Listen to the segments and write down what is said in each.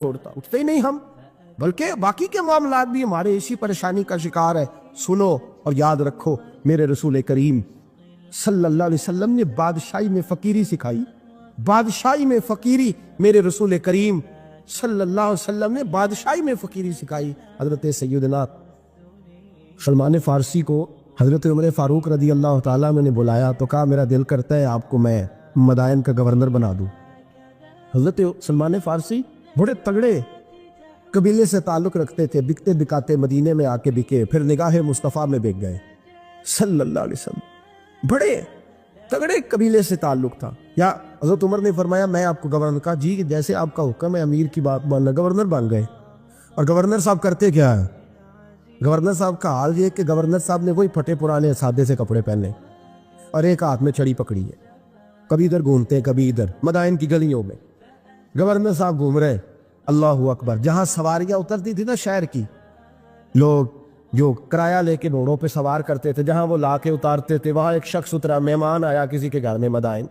छोड़ता, उठते ही नहीं हम, बल्कि बाकी के मामलात भी हमारे इसी परेशानी का शिकार है। सुनो और याद रखो, मेरे रसूल करीम सल्लल्लाहु अलैहि वसल्लम ने बादशाही में फकीरी सिखाई। बादशाही में फकीरी मेरे रसूल करीम सल्लल्लाहु अलैहि वसल्लम ने बादशाही में फकीरी सिखाई। हजरत सैयदना सलमान फारसी को हजरत उमर फारूक रदी अल्लाह ताला अन्हु ने बुलाया तो कहा, मेरा दिल करता है आपको मैं मदायन का गवर्नर बना दूं। हजरत सलमान फारसी बड़े तगड़े कबीले से ताल्लुक रखते थे, बिकते बिकाते मदीने में आके बिके, फिर निगाह मुस्तफ़ा में बिक गए सल्लल्लाहु अलैहि वसल्लम। बड़े तगड़े कबीले से ताल्लुक था। या हजरत उमर ने फरमाया मैं आपको गवर्नर का, जी जैसे आपका हुक्म है, अमीर की बात मानना, गवर्नर बन गए। और गवर्नर साहब करते क्या है? गवर्नर साहब का हाल ये कि गवर्नर साहब ने वही फटे पुराने सादे से कपड़े पहने और एक हाथ में छड़ी पकड़ी है, कभी इधर घूमते कभी इधर, मदाइन की गलियों में गवर्नर साहब घूम रहे। अल्लाहू अकबर। जहां सवारियां उतरती थी ना शहर की, लोग जो किराया लेके घोड़ों पे सवार करते थे, जहां वो लाके उतारते थे, वहां एक शख्स उतरा, मेहमान आया किसी के घर में मदाइन।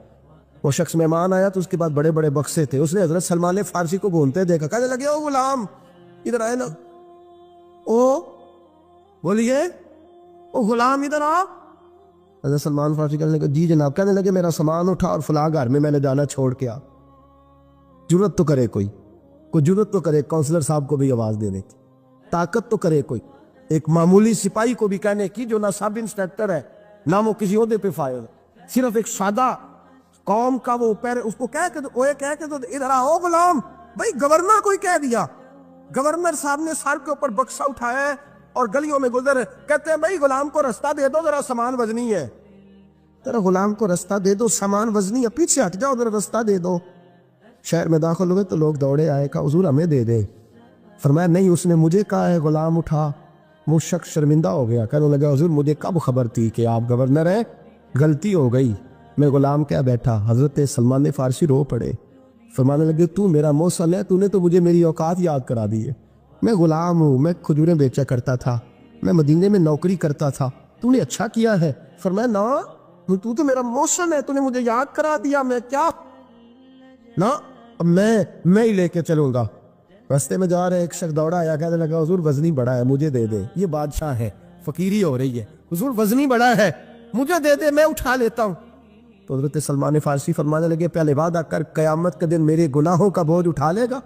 वो शख्स मेहमान आया तो उसके बाद बड़े बड़े बक्से थे, उसने हजरत सलमान फारसी को घूमते देखा, कहने लगे ओ गुलाम इधर आए ना, ओ बोलिए ओ गुलाम इधर आ। हजरत सलमान फारसी कहने लगे जी जनाब। कहने लगे मेरा सामान उठा और फलां घर में मैंने जाना छोड़ के आ। जुर्रत तो करे कोई जुर्रत तो करे काउंसलर साहब को भी आवाज देने की, ताकत तो करे कोई, एक मामूली सिपाही को भी कहने की जो ना सब इंस्पेक्टर है ना वो किसी ओहदे पे फाइल, सिर्फ एक सादा कौम का वो पैर, उसको कह के तो इधर आओ गुलाम। भाई गवर्नर कोई कह दिया। गवर्नर साहब ने सर के ऊपर बक्सा उठाया है और गलियों में गुजर, कहते हैं भाई गुलाम को रास्ता दे दो, जरा सामान वजनी है। तेरा गुलाम को रास्ता दे दो, सामान वजनी है, पीछे हट जाओ, जरा रास्ता दे दो। शहर में दाखिल हुए तो लोग दौड़े आए, कहा हुजूर हमें दे दे। फरमाया नहीं, उसने मुझे कहा है गुलाम उठा। वो शख्स शर्मिंदा हो गया, कहने लगा हुजूर मुझे कब खबर थी कि आप गवर्नर हैं, गलती हो गई, मैं गुलाम क्या बैठा। हजरत सलमान फारसी रो पड़े, फरमाने लगे तू मेरा मौसल है, तूने तो मुझे मेरी औकात याद करा दी है। मैं गुलाम हूँ, मैं खजूरें बेचा करता था, मैं मदीने में नौकरी करता था, तूने अच्छा किया है। फरमाया ना तू तो मेरा मौसल है, तूने मुझे याद करा दिया, मैं क्या ना, अब मैं ही लेके चलूंगा। रास्ते में जा रहे एक शख्स दौड़ा आया, कहने लगा हुजूर वजनी बड़ा है मुझे दे दे। ये बादशाह है, फकीरी हो रही है, हुजूर वजनी बड़ा है मुझे दे दे, मैं उठा लेता हूँ। तो हजरत सलमान फारसी फरमाने लगे पहले वादा कर कयामत के दिन मेरे गुनाहों का बोझ उठा लेगा,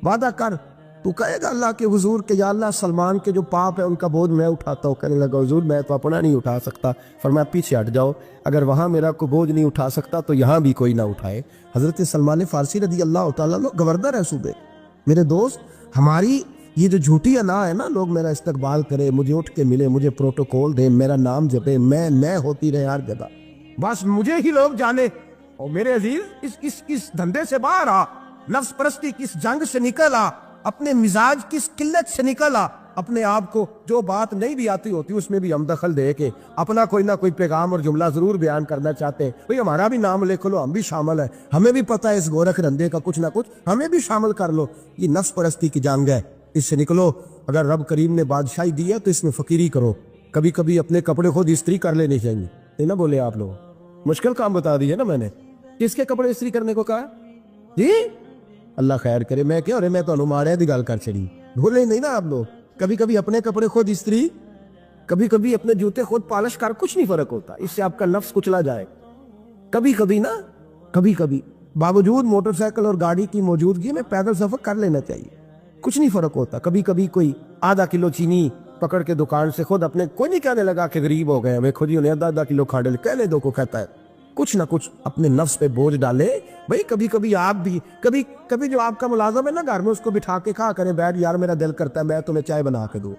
वादा कर, तू कहेगा अल्लाह के हुजूर के या अल्लाह सलमान के जो पाप है उनका बोझ मैं उठाता हूँ। कहने लगा हुजूर मैं तो अपना नहीं उठा सकता। फरमाया पीछे हट जाओ, अगर वहां मेरा कोई बोझ नहीं उठा सकता तो यहाँ भी कोई ना उठाए। हजरत सलमान फारसी रदी अल्लाह तआला अन्हु गवर्नर है सूबे। मेरे दोस्त, हमारी ये जो झूठी अना है ना, लोग मेरा इस्तकबाल करे, मुझे उठ के मिले, मुझे प्रोटोकॉल दे, मेरा नाम जपे, मैं होती रहे हर जगह, बस मुझे ही लोग जाने। और मेरे अजीज इस धंधे से बाहर आ, नफ्स परस्ती की इस जंग से निकल आ, अपने मिजाज की इस किल्लत से निकल आ, अपने आप को जो बात नहीं भी आती होती उसमें भी हम दखल दे के अपना कोई ना कोई पैगाम और जुमला जरूर बयान करना चाहते हैं। भाई हमारा भी नाम लिख लो, हम भी शामिल है, हमें भी पता है इस गोरख धंधे का कुछ ना कुछ, हमें भी शामिल कर लो। ये नफ्स परस्ती की जंग है, इससे निकलो। अगर रब करीम ने बादशाही दी है तो इसमें फकीरी करो। कभी कभी अपने कपड़े खुद इस्त्री कर लेने चाहिए, नहीं ना बोले आप लोग, मुश्किल काम बता दिया ना मैंने। किसके कपड़े इस्त्री करने को कहा जी? अल्लाह खैर करे। मैं क्या मैं तो अनुमार है गल कर चढ़ी, भूले नहीं ना आप लोग। कभी कभी अपने कपड़े खुद इस्त्री, कभी कभी अपने जूते खुद पॉलिश कर, कुछ नहीं फर्क होता, इससे आपका नफ्स कुचला जाए। कभी कभी ना, कभी कभी बावजूद मोटरसाइकिल और गाड़ी की मौजूदगी में पैदल सफर कर लेना चाहिए, कुछ नहीं फर्क होता। कभी कभी कोई आधा किलो चीनी पकड़ के दुकान से खुद अपने, कोई नहीं कहने लगा कि गरीब हो गए हमें, खुद ही उन्हें आधा किलो खांडे कहने दो को कहता है। कुछ ना कुछ अपने नफ्स पे बोझ डाले। भाई कभी कभी आप भी, कभी कभी जो आपका मुलाजिम है ना घर में, उसको बिठा के कहा करें बैठ यार मेरा दिल करता है मैं तुम्हें चाय बना के दूं।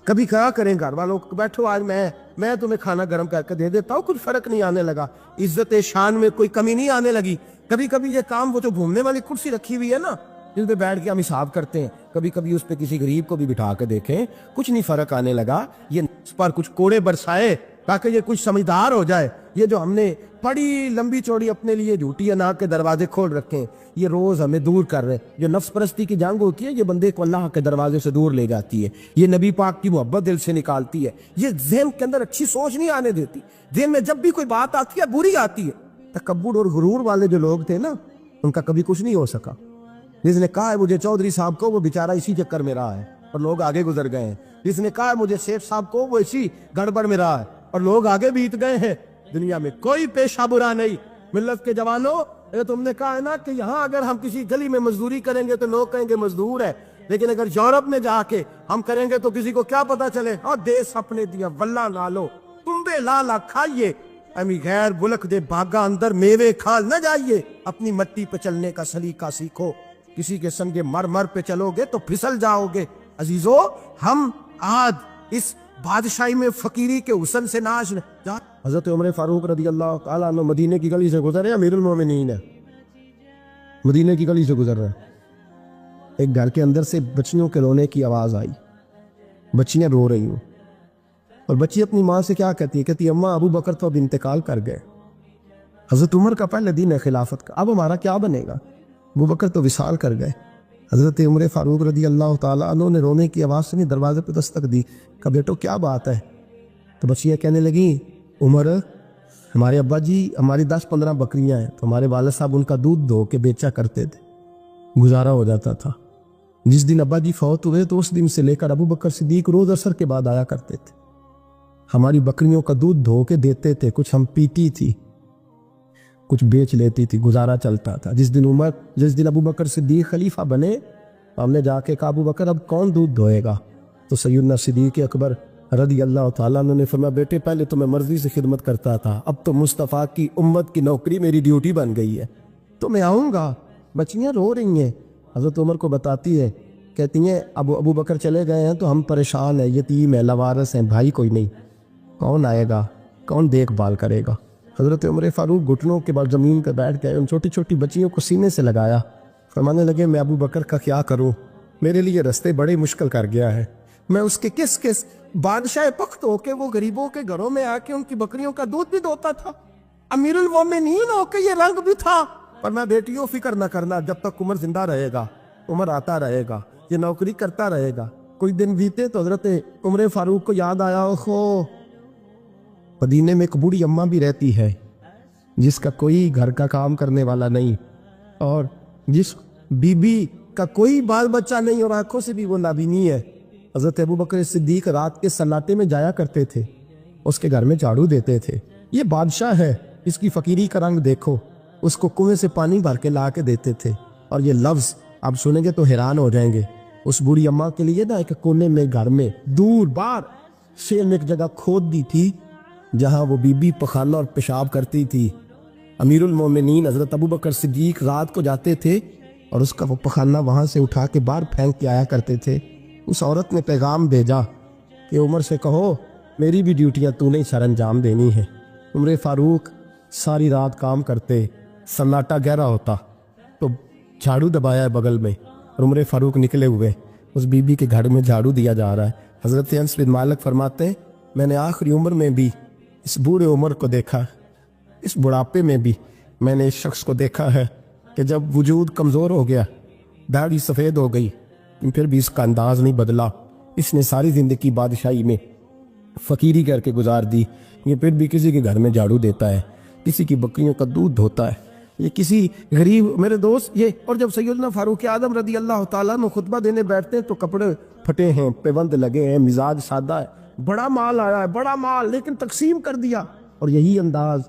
कभी कहा करें घर वालों को बैठो आज मैं तुम्हें खाना गर्म करके दे देता हूँ, कुछ फर्क नहीं आने लगा, इज्जत शान में कोई कमी नहीं आने लगी। कभी कभी ये काम, वो जो घूमने वाली कुर्सी रखी हुई है ना जिस पे बैठ के हम हिसाब करते हैं, कभी कभी उस पे किसी गरीब को भी बिठा के देखें, कुछ नहीं फर्क आने लगा। ये इस पर कुछ कोड़े बरसाए ताकि ये कुछ समझदार हो जाए। ये जो हमने बड़ी लंबी चौड़ी अपने लिए झूठी अनाक के दरवाजे खोल रखे हैं, ये रोज हमें दूर कर रहे हैं। जो नफ्स परस्ती की जंग होती है, ये बंदे को अल्लाह के दरवाजे से दूर ले जाती है, ये नबी पाक की मोहब्बत दिल से निकालती है, ये ज़हन के अंदर अच्छी सोच नहीं आने देती। ज़हन में जब भी कोई बात आती है बुरी आती है। तकब्बुर और गुरूर वाले जो लोग थे ना, उनका कभी कुछ नहीं हो सका। جس نے کہا ہے مجھے چودھری صاحب کو، وہ بیچارہ اسی چکر میں رہا ہے اور لوگ آگے گزر گئے ہیں۔ جس نے کہا ہے مجھے شیخ صاحب کو، وہ اسی گڑبڑ میں رہا ہے اور لوگ آگے بیت گئے ہیں۔ دنیا میں کوئی پیشہ برا نہیں۔ ملت کے جوانوں، یہ تم نے کہا ہے نا کہ یہاں اگر ہم کسی گلی میں مزدوری کریں گے تو لوگ کہیں گے مزدور ہے، لیکن اگر یورپ میں جا کے ہم کریں گے تو کسی کو کیا پتا چلے؟ اور دیس اپنے دیا واللہ نالو تم بے لالا کھائیے، امی غیر ملک دے باغا اندر میوے کھال نہ جائیے، اپنی مٹی پہ چلنے کا سلیقہ سیکھو، کسی کے سنگ مر پہ چلو گے تو پھسل جاؤ گے۔ عزیزو، ہم آج اس بادشاہی میں فقیری کے حسن سے ناز جا۔ حضرت عمر فاروق رضی اللہ تعالیٰ عنہ مدینے کی گلی سے گزر رہے، امیر المومنین ہے، مدینے کی گلی سے گزر رہے ہیں۔ ایک گھر کے اندر سے بچیوں کے رونے کی آواز آئی، بچیاں رو رہی ہوں، اور بچی اپنی ماں سے کیا کہتی ہے؟ کہتی ہے اماں ابو بکر تو اب انتقال کر گئے، حضرت عمر کا پہلے دن ہے خلافت کا، اب ہمارا کیا بنے گا؟ ابو بکر تو وصال کر گئے۔ حضرت عمر فاروق رضی اللہ تعالیٰ عنہ نے رونے کی آواز سے دروازے پہ دستک دی، کہا بیٹو کیا بات ہے؟ تو بچیاں کہنے لگیں عمر، ہمارے ابا جی، ہماری 10-15 بکریاں ہیں، تو ہمارے والد صاحب ان کا دودھ دھو کے بیچا کرتے تھے، گزارا ہو جاتا تھا۔ جس دن ابا جی فوت ہوئے تو اس دن سے لے کر ابو بکر صدیق روز عصر کے بعد آیا کرتے تھے، ہماری بکریوں کا دودھ دھو کے دیتے تھے، کچھ ہم پیتی تھی، کچھ بیچ لیتی تھی، گزارا چلتا تھا۔ جس دن ابو بکر صدیق خلیفہ بنے، ہم نے جا کے کہا ابو بکر اب کون دودھ دھوئے گا؟ تو سیدنا صدیق اکبر رضی اللہ تعالیٰ عنہ نے فرمایا بیٹے پہلے تو میں مرضی سے خدمت کرتا تھا، اب تو مصطفیٰ کی امت کی نوکری میری ڈیوٹی بن گئی ہے، تو میں آؤں گا۔ بچیاں رو رہی ہیں، حضرت عمر کو بتاتی ہے، کہتی ہیں ابو بکر چلے گئے ہیں تو ہم پریشان ہیں، یتیم ہے، لوارث ہیں، بھائی کوئی نہیں، کون آئے گا، کون دیکھ بھال کرے گا؟ حضرت عمر فاروق گھٹنوں کے بعد زمین پہ بیٹھ گئے، ان چھوٹی چھوٹی بچیوں کو سینے سے لگایا، فرمانے لگے میں ابو بکر کا کیا کروں؟ میرے لیے رستے بڑے مشکل کر گیا ہے، میں اس کے کس بادشاہ پخت ہو کے وہ غریبوں کے گھروں میں آ کے ان کی بکریوں کا دودھ بھی دھوتا تھا، امیر المومنین ہو کے یہ رنگ بھی تھا، پر میں بیٹیوں فکر نہ کرنا، جب تک عمر زندہ رہے گا، عمر آتا رہے گا، یہ نوکری کرتا رہے گا۔ کوئی دن بیتے تو حضرت عمر فاروق کو یاد آیا، اوہو مدینے میں ایک بوڑھی اماں بھی رہتی ہے جس کا کوئی گھر کا کام کرنے والا نہیں، اور جس بی بی کا کوئی بال بچہ نہیں، اور آنکھوں سے بھی وہ نابینی ہے۔ حضرت ابو بکر صدیق رات کے سناٹے میں جایا کرتے تھے، اس کے گھر میں جھاڑو دیتے تھے۔ یہ بادشاہ ہے، اس کی فقیری کا رنگ دیکھو، اس کو کنویں سے پانی بھر کے لا کے دیتے تھے۔ اور یہ لفظ آپ سنیں گے تو حیران ہو جائیں گے، اس بوڑھی اماں کے لیے نا ایک کونے میں گھر میں دور بار شیر نے ایک جگہ کھود دی تھی جہاں وہ بی بی پخانہ اور پیشاب کرتی تھی۔ امیر المومنین حضرت ابو بکر صدیق رات کو جاتے تھے اور اس کا وہ پخانہ وہاں سے اٹھا کے باہر پھینک کے آیا کرتے تھے۔ اس عورت نے پیغام بھیجا کہ عمر سے کہو میری بھی ڈیوٹیاں تو نے سر انجام دینی ہے۔ عمر فاروق ساری رات کام کرتے، سناٹا گہرا ہوتا تو جھاڑو دبایا ہے بغل میں، اور عمر فاروق نکلے ہوئے، اس بی بی کے گھر میں جھاڑو دیا جا رہا ہے۔ حضرت انس بن مالک فرماتے ہیں میں نے آخری عمر میں بھی اس بوڑھے عمر کو دیکھا، اس بڑھاپے میں بھی میں نے اس شخص کو دیکھا ہے کہ جب وجود کمزور ہو گیا، داڑھی سفید ہو گئی، پھر بھی اس کا انداز نہیں بدلا۔ اس نے ساری زندگی بادشاہی میں فقیری کر کے گزار دی، یہ پھر بھی کسی کے گھر میں جھاڑو دیتا ہے، کسی کی بکریوں کا دودھ دھوتا ہے، یہ کسی غریب میرے دوست یہ۔ اور جب سیدنا فاروق اعظم رضی اللہ تعالیٰ عنہ خطبہ دینے بیٹھتے ہیں تو کپڑے پھٹے ہیں، پیوند لگے ہیں، مزاج سادہ ہے، بڑا مال آیا ہے، بڑا مال، لیکن تقسیم کر دیا، اور یہی انداز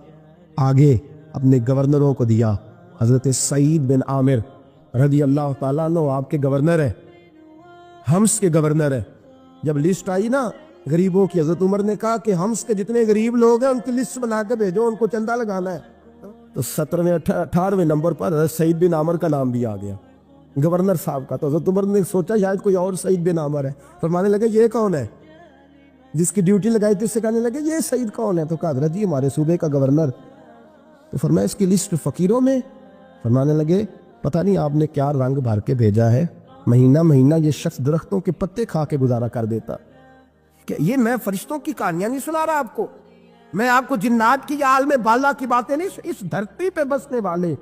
آگے اپنے گورنروں کو دیا۔ حضرت سعید بن عامر رضی اللہ تعالیٰ عنہ آپ کے گورنر ہیں، ہمس کے گورنر ہیں۔ جب لسٹ آئی نا غریبوں کی، حضرت عمر نے کہا کہ ہمس کے جتنے غریب لوگ ہیں ان کی لسٹ بنا کے بھیجو، ان کو چندہ لگانا ہے۔ تو 17ویں 18ویں نمبر پر حضرت سعید بن عامر کا نام بھی آ گیا، گورنر صاحب کا۔ تو حضرت عمر نے سوچا شاید کوئی اور سعید بن عامر ہے، فرمانے لگے یہ کون ہے؟ جس کی ڈیوٹی لگائی تھی اس سے کہنے لگے یہ سعید کون ہے؟ تو کہا حضرت جی ہمارے صوبے کا گورنر۔ تو فرمایا اس کی لسٹ فقیروں میں؟ فرمانے لگے پتہ نہیں آپ نے کیا رنگ بھر کے بھیجا ہے، مہینہ مہینہ یہ شخص درختوں کے پتے کھا کے گزارا کر دیتا۔ کہ یہ میں فرشتوں کی کہانیاں نہیں سنا رہا آپ کو، میں آپ کو جنات کی عالم بالا کی باتیں نہیں، اس دھرتی پہ بسنے والے